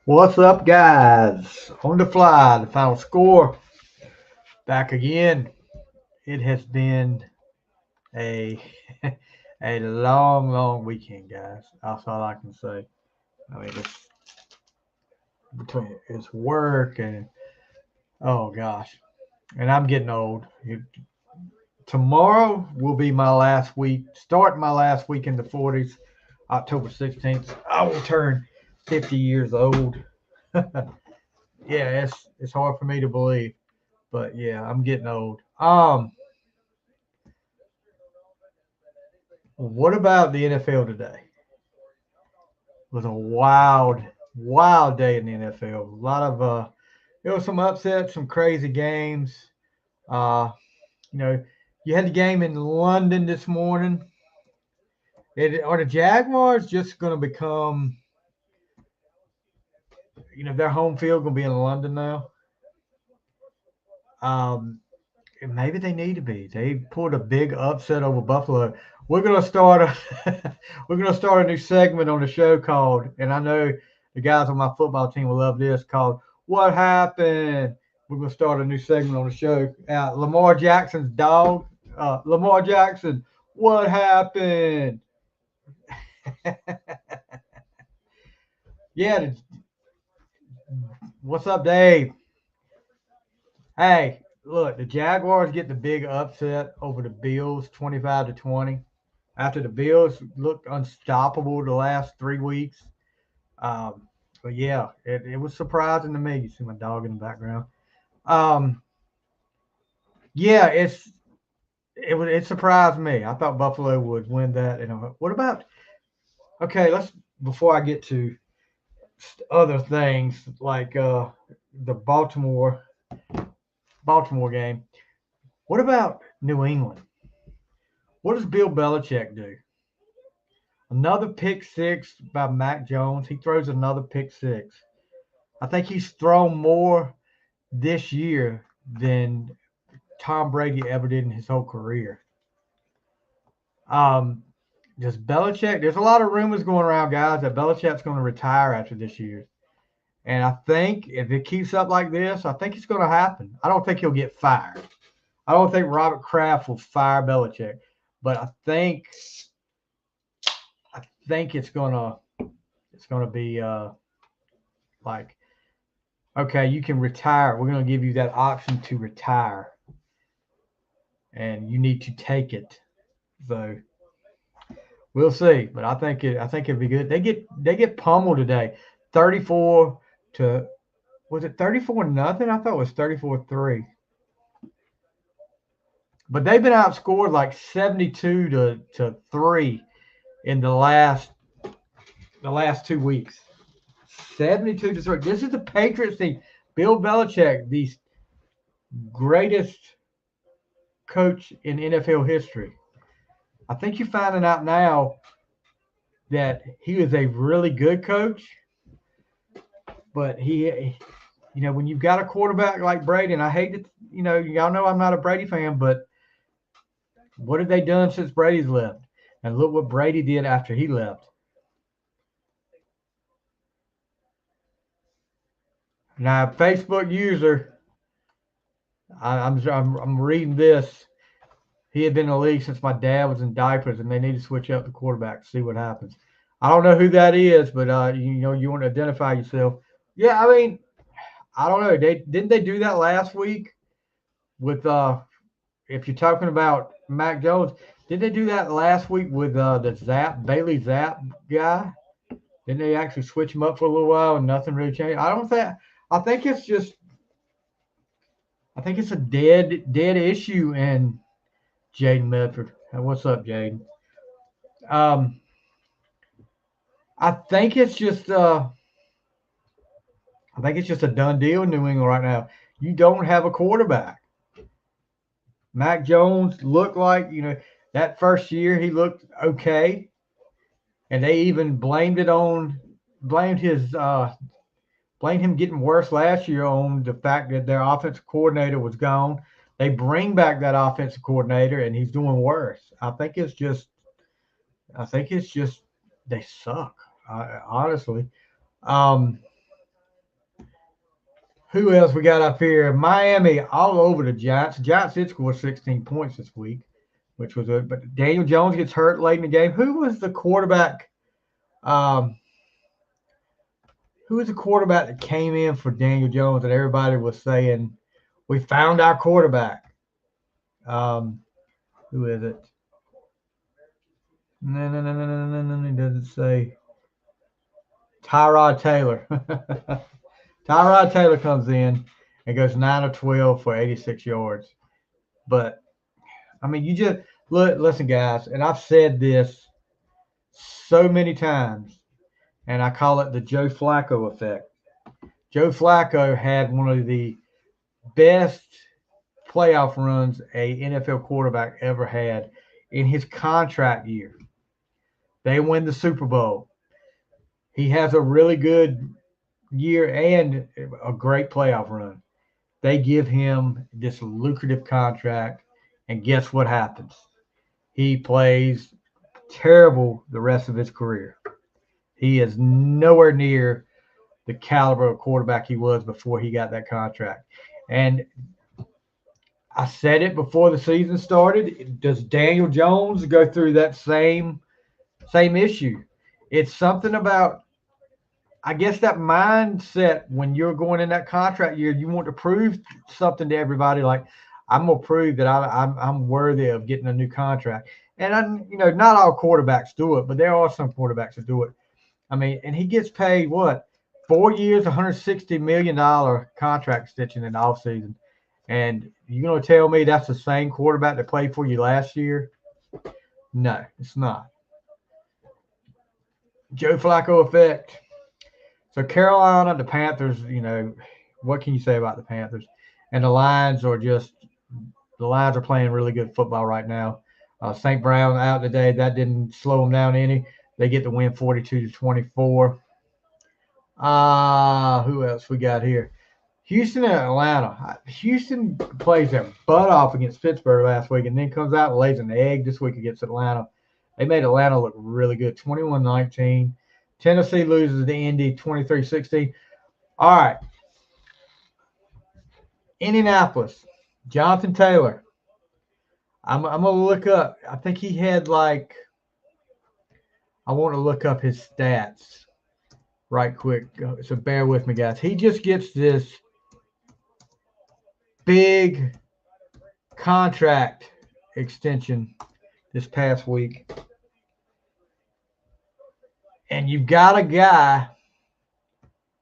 What's up, guys? On the fly, the final score. Back again. It has been a a long, long weekend, guys. That's all I can say. I mean, it's between it's work and oh gosh, and I'm getting old. Tomorrow will be my last week. Starting my last week in the 40s, October 16th. I will turn 50 years old. Yeah, it's hard for me to believe. But yeah, I'm getting old. What about the NFL today? It was a wild, wild day in the NFL. A lot of there was some upsets, some crazy games. Uh, you know, you had the game in London this morning. Are the Jaguars just going to become, their home field going to be in London now? Um, Maybe they need to be. They pulled a big upset over Buffalo. We're gonna start a we're gonna start a new segment on the show called, and I know the guys on my football team will love this, called "What Happened." We're gonna start a new segment on the show. Lamar Jackson's dog, Lamar Jackson. What happened? Yeah. What's up, Dave? Hey, look, the Jaguars get the big upset over the Bills, 25-20. After the Bills looked unstoppable the last 3 weeks. But yeah, it was surprising to me. You see my dog in the background. Um, yeah, it surprised me. I thought Buffalo would win that. And what about? Okay, let's before I get to other things like the Baltimore game. What about New England? What does Bill Belichick do? Another pick six by Mac Jones. He throws another pick six. I think he's thrown more this year than Tom Brady ever did in his whole career. Um, does Belichick? There's a lot of rumors going around, guys, that Belichick's going to retire after this year. And I think if it keeps up like this, I think it's going to happen. I don't think he'll get fired. I don't think Robert Kraft will fire Belichick, but I think it's gonna be like, okay, you can retire. We're gonna give you that option to retire, and you need to take it. So we'll see. But I think it'd be good. They get pummeled today, 34 to was it 34 nothing? I thought it was 34-3. But they've been outscored like 72 to 3 in the last 2 weeks. 72 to 3. This is the Patriots team. Bill Belichick, the greatest coach in NFL history. I think you're finding out now that he is a really good coach, but when you've got a quarterback like Brady, and I hate to, y'all know I'm not a Brady fan, but what have they done since Brady's left? And look what Brady did after he left. Now, Facebook user, I'm reading this. He had been in the league since my dad was in diapers, and they need to switch up the quarterback to see what happens. I don't know who that is, but you want to identify yourself. Yeah, I mean, I don't know. They do that last week with if you're talking about Mac Jones, did they do that last week with the Bailey Zapp guy? Didn't they actually switch him up for a little while and nothing really changed? I don't think. I think it's just. I think it's a dead issue in Jaden Medford. What's up, Jaden? Um, I think it's just. I think it's just a done deal in New England right now. You don't have a quarterback. Mac Jones looked like that first year he looked okay, and they even blamed him getting worse last year on the fact that their offensive coordinator was gone. They bring back that offensive coordinator, and he's doing worse. I think it's just they suck, honestly. Um, Who else we got up here? Miami all over the Giants. Giants did score 16 points this week, which was good. But Daniel Jones gets hurt late in the game. Who was the quarterback? Who was the quarterback that came in for Daniel Jones and everybody was saying, we found our quarterback? Who is it? No. He doesn't say. Tyrod Taylor. Tyrod Taylor comes in and goes 9 of 12 for 86 yards. But, I mean, you just look, listen, guys, and I've said this so many times, and I call it the Joe Flacco effect. Joe Flacco had one of the best playoff runs a NFL quarterback ever had in his contract year. They win the Super Bowl. He has a really good year and a great playoff run. They give him this lucrative contract, and guess what happens? He plays terrible the rest of his career. He is nowhere near the caliber of quarterback he was before he got that contract. And I said it before the season started. Does Daniel Jones go through that same issue? It's something about, I guess, that mindset when you're going in that contract year, you want to prove something to everybody. Like, I'm gonna prove that I'm worthy of getting a new contract. And not all quarterbacks do it, but there are some quarterbacks that do it. I mean, and he gets paid what? 4 years, $160 million contract extension in the offseason. And you're going to tell me that's the same quarterback that played for you last year? No, it's not. Joe Flacco effect. So Carolina, the Panthers, what can you say about the Panthers? And the Lions are playing really good football right now. St. Brown out today. That didn't slow them down any. They get the win 42-24. Who else we got here? Houston and Atlanta. Houston plays their butt off against Pittsburgh last week and then comes out and lays an egg this week against Atlanta. They made Atlanta look really good, 21-19. Tennessee loses to Indy 23-16. All right. Indianapolis. Jonathan Taylor. I'm going to look up. I think he had I want to look up his stats right quick. So bear with me, guys. He just gets this big contract extension this past week. And you've got a guy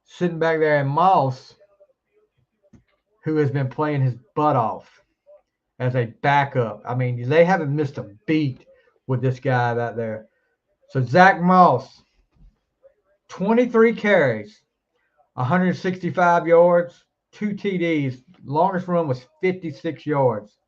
sitting back there in Moss who has been playing his butt off as a backup. I mean, they haven't missed a beat with this guy out there. So Zach Moss, 23 carries, 165 yards, 2 TDs. Longest run was 56 yards.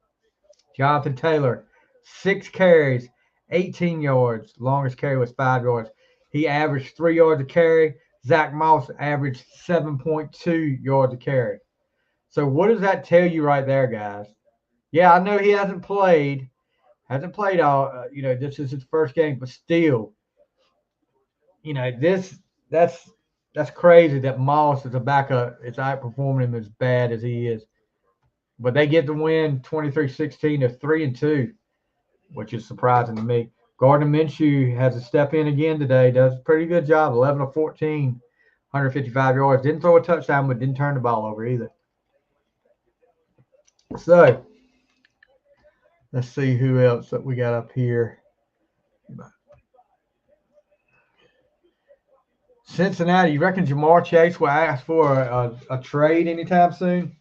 Jonathan Taylor, 6 carries, 18 yards. Longest carry was 5 yards. He averaged 3 yards a carry. Zach Moss averaged 7.2 yards a carry. So what does that tell you right there, guys? Yeah, I know he hasn't played all. This is his first game, but still, that's crazy that Moss is a backup. It's outperforming him as bad as he is. But they get the win 23-16 to 3-2, which is surprising to me. Gardner Minshew has a step in again today. Does a pretty good job. 11 of 14, 155 yards. Didn't throw a touchdown, but didn't turn the ball over either. So let's see who else that we got up here. Cincinnati, you reckon Jamar Chase will ask for a trade anytime soon?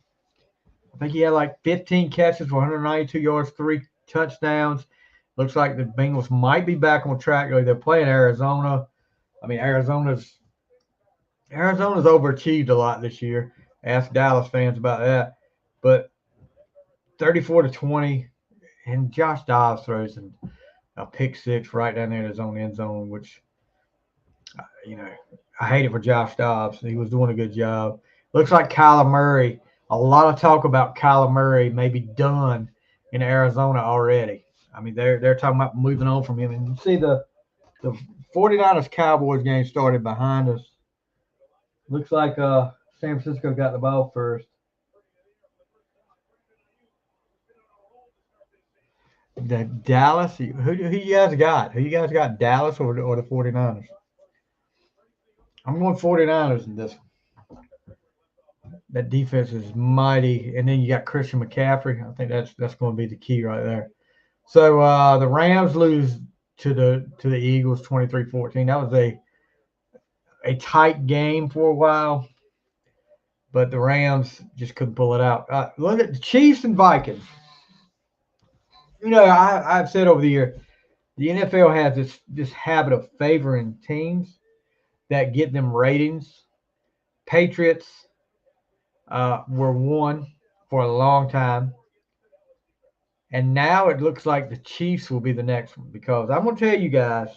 I think he had 15 catches for 192 yards, 3 touchdowns. Looks like the Bengals might be back on track. They're playing Arizona. I mean, Arizona's overachieved a lot this year. Ask Dallas fans about that. But 34-20, and Josh Dobbs throws a pick six right down there in his own end zone, which, I hate it for Josh Dobbs. He was doing a good job. Looks like Kyler Murray. A lot of talk about Kyler Murray maybe done in Arizona already. I mean, they're talking about moving on from him. And you see the 49ers Cowboys game started behind us. Looks like San Francisco got the ball first. The Dallas, who you guys got? Who you guys got, Dallas or the 49ers? I'm going 49ers in this one. That defense is mighty. And then you got Christian McCaffrey. I think that's going to be the key right there. So the Rams lose to the Eagles 23-14. That was a tight game for a while, but the Rams just couldn't pull it out. Look at the Chiefs and Vikings. You know, I've said over the year, the NFL has this habit of favoring teams that get them ratings. Patriots were one for a long time. And now it looks like the Chiefs will be the next one, because I'm going to tell you guys,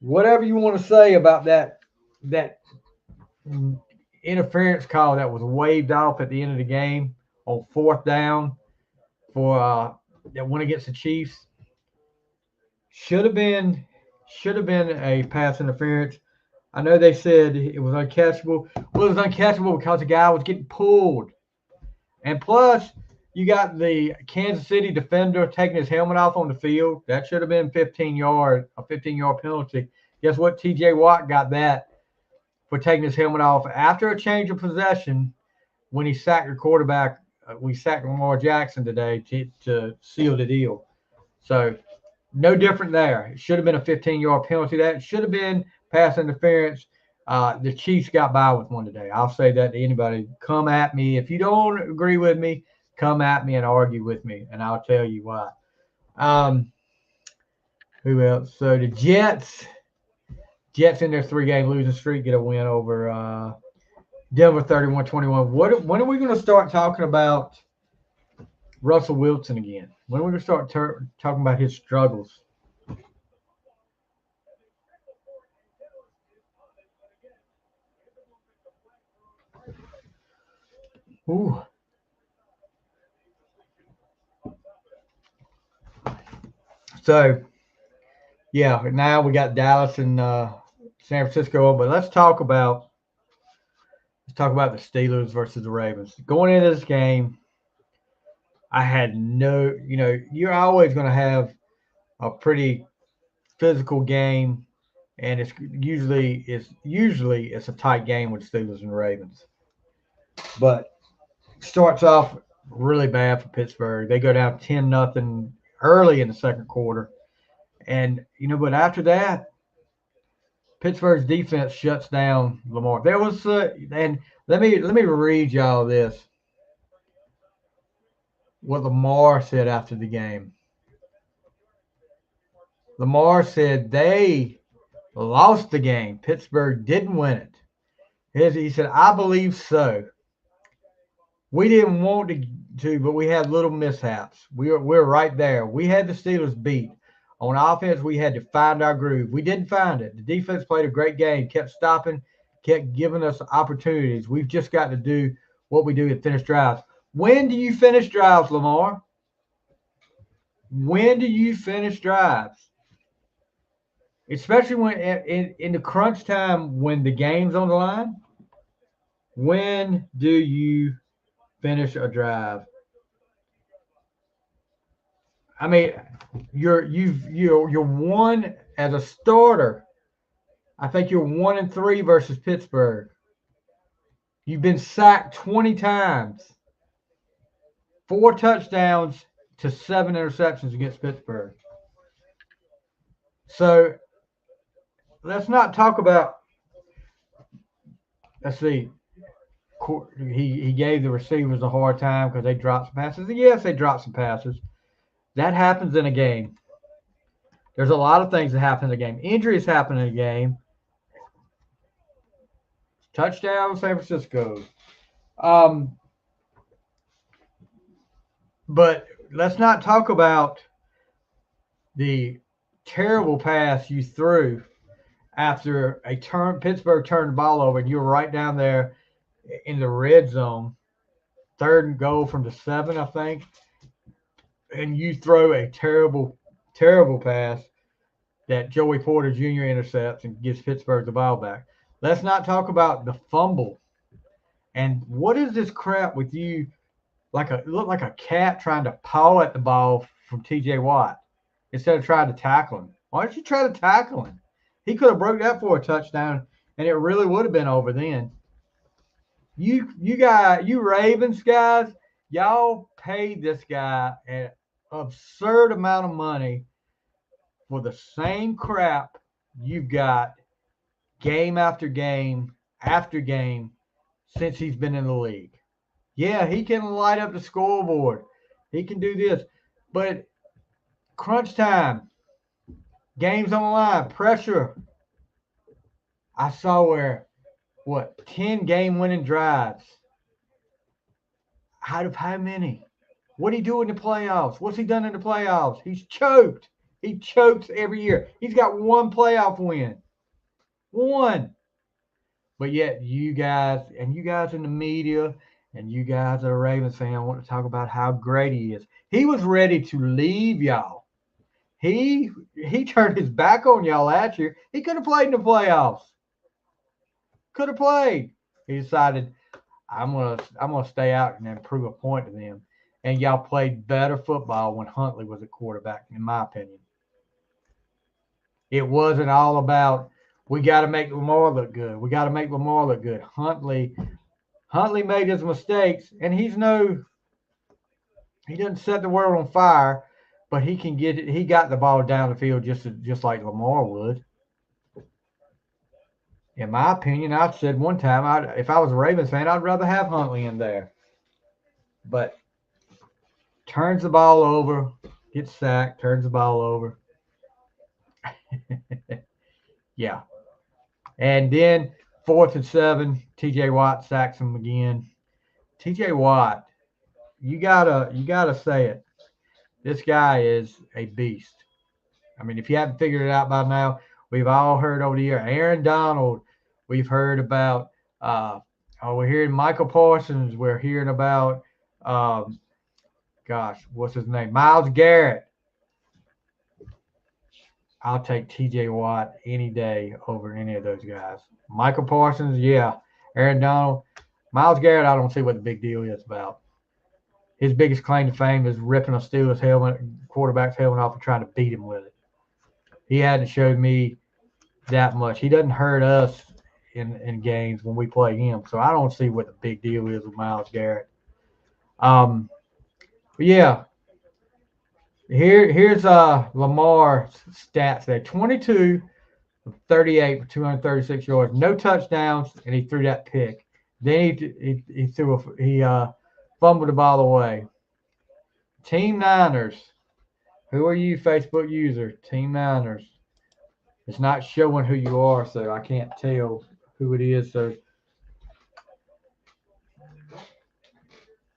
whatever you want to say about that interference call that was waved off at the end of the game on 4th down for that went against the Chiefs, should have been a pass interference. I know they said it was uncatchable. Well, it was uncatchable because the guy was getting pulled. And plus, you got the Kansas City defender taking his helmet off on the field. That should have been a 15-yard penalty. Guess what? T.J. Watt got that for taking his helmet off after a change of possession when he sacked the quarterback. We sacked Lamar Jackson today to seal the deal. So no different there. It should have been a 15-yard penalty. That should have been pass interference. The Chiefs got by with one today. I'll say that to anybody. Come at me. If you don't agree with me, come at me and argue with me, and I'll tell you why. Who else? So the Jets in their 3-game losing streak get a win over Denver 31-21. When are we going to start talking about Russell Wilson again? When are we going to start talking about his struggles? Ooh. So, yeah, now we got Dallas and San Francisco, but let's talk about the Steelers versus the Ravens. Going into this game, I had you're always going to have a pretty physical game, and it's usually a tight game with Steelers and Ravens. But it starts off really bad for Pittsburgh. They go down 10-0 early in the second quarter. And but after that, Pittsburgh's defense shuts down Lamar. There was and let me read y'all this. What Lamar said after the game. Lamar said they lost the game. Pittsburgh didn't win it. He said, "I believe so. We didn't want to, but we had little mishaps. We're right there. We had the Steelers beat. On offense, we had to find our groove. We didn't find it. The defense played a great game, kept stopping, kept giving us opportunities. We've just got to do what we do and finish drives." When do you finish drives, Lamar? When do you finish drives? Especially when in the crunch time when the game's on the line. When do you finish a drive? I mean, you're one as a starter. I think you're 1-3 versus Pittsburgh. You've been sacked 20 times. 4 touchdowns to 7 interceptions against Pittsburgh. So let's not talk about. Let's see. He gave the receivers a hard time because they dropped some passes. And yes, they dropped some passes. That happens in a game. There's a lot of things that happen in a game. Injuries happen in a game. Touchdown, San Francisco. But let's not talk about the terrible pass you threw after Pittsburgh turned the ball over, and you were right down there in the red zone, 3rd and goal from the 7, I think, and you throw a terrible, terrible pass that Joey Porter Jr. intercepts and gives Pittsburgh the ball back. Let's not talk about the fumble And what is this crap with you? Look like a cat trying to paw at the ball from T.J. Watt instead of trying to tackle him. Why don't you try to tackle him? He could have broke that for a touchdown, and it really would have been over then. You Ravens guys, y'all paid this guy an absurd amount of money for the same crap you've got game after game after game since he's been in the league. Yeah, he can light up the scoreboard. He can do this. But crunch time, games on the line, pressure. I saw 10 game winning drives. Out of how many? What did he do in the playoffs? What's he done in the playoffs? He's choked. He chokes every year. He's got one playoff win. One. But yet you guys in the media and you guys that are Ravens fan want to talk about how great he is. He was ready to leave y'all. He turned his back on y'all last year. He could have played in the playoffs. Could have played. He decided, I'm gonna stay out and then prove a point to them. And y'all played better football when Huntley was a quarterback, in my opinion. It wasn't all about we got to make Lamar look good. We got to make Lamar look good. Huntley made his mistakes, and he doesn't set the world on fire, but he can get it. He got the ball down the field just like Lamar would. In my opinion, I've said one time, if I was a Ravens fan, I'd rather have Huntley in there. But turns the ball over, gets sacked, turns the ball over. Yeah. And then 4th and 7, T.J. Watt sacks him again. T.J. Watt, you gotta say it. This guy is a beast. I mean, if you haven't figured it out by now, we've all heard over the year. Aaron Donald, we've heard about. We're hearing Michael Parsons. We're hearing about, what's his name? Myles Garrett. I'll take T.J. Watt any day over any of those guys. Michael Parsons, yeah. Aaron Donald. Myles Garrett, I don't see what the big deal is about. His biggest claim to fame is ripping a Steelers quarterback's helmet off and trying to beat him with it. He hadn't showed me that much. He doesn't hurt us in games when we play him, so I don't see what the big deal is with Myles Garrett. But yeah. Here's Lamar's stats there. 22 of 38 for 236 yards, no touchdowns, and he threw that pick. Then he fumbled the ball away. Team Niners. Who are you, Facebook user? Team Niners. It's not showing who you are, so I can't tell who it is. So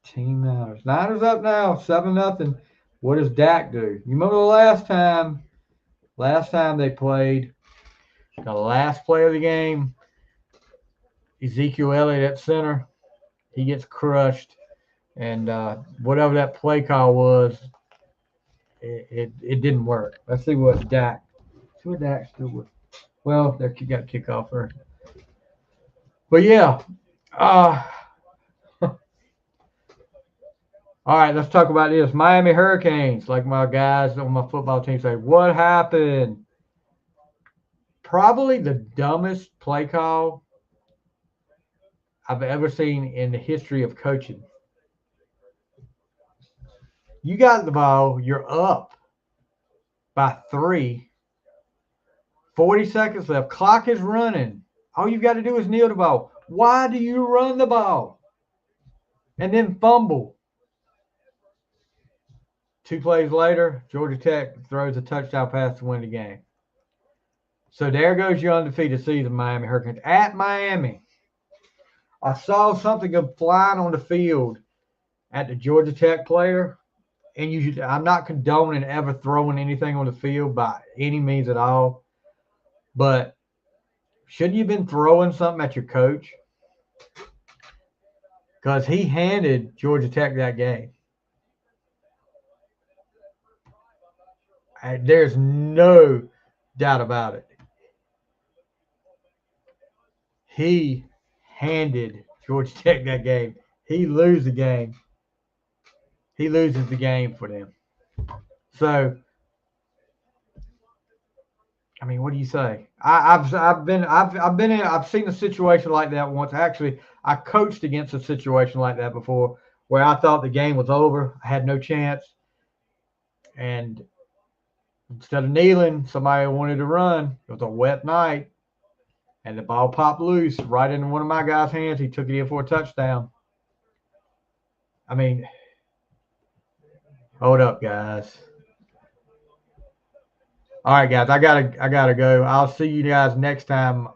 Team Niners. Niners up now, 7-0. What does Dak do? You remember the last time they played, the last play of the game, Ezekiel Elliott at center, he gets crushed, and whatever that play call was, it didn't work. Let's see what Dak still with. Well, they got kickoff first. But yeah, all right, let's talk about this. Miami Hurricanes, like my guys on my football team say, what happened? Probably the dumbest play call I've ever seen in the history of coaching. You got the ball, you're up by 3. 40 seconds left. Clock is running. All you've got to do is kneel the ball. Why do you run the ball and then fumble? 2 plays later, Georgia Tech throws a touchdown pass to win the game. So there goes your undefeated season, Miami Hurricanes. At Miami, I saw something of flying on the field at the Georgia Tech player. And I'm not condoning ever throwing anything on the field by any means at all. But shouldn't you have been throwing something at your coach? Because he handed Georgia Tech that game. There's no doubt about it. He handed Georgia Tech that game. He loses the game. He loses the game for them. So, I mean, what do you say? I've seen a situation like that once. Actually, I coached against a situation like that before, where I thought the game was over. I had no chance, and instead of kneeling, somebody wanted to run. It was a wet night, and the ball popped loose right into one of my guys' hands. He took it in for a touchdown. I mean, hold up, guys. All right, guys, I gotta go. I'll see you guys next time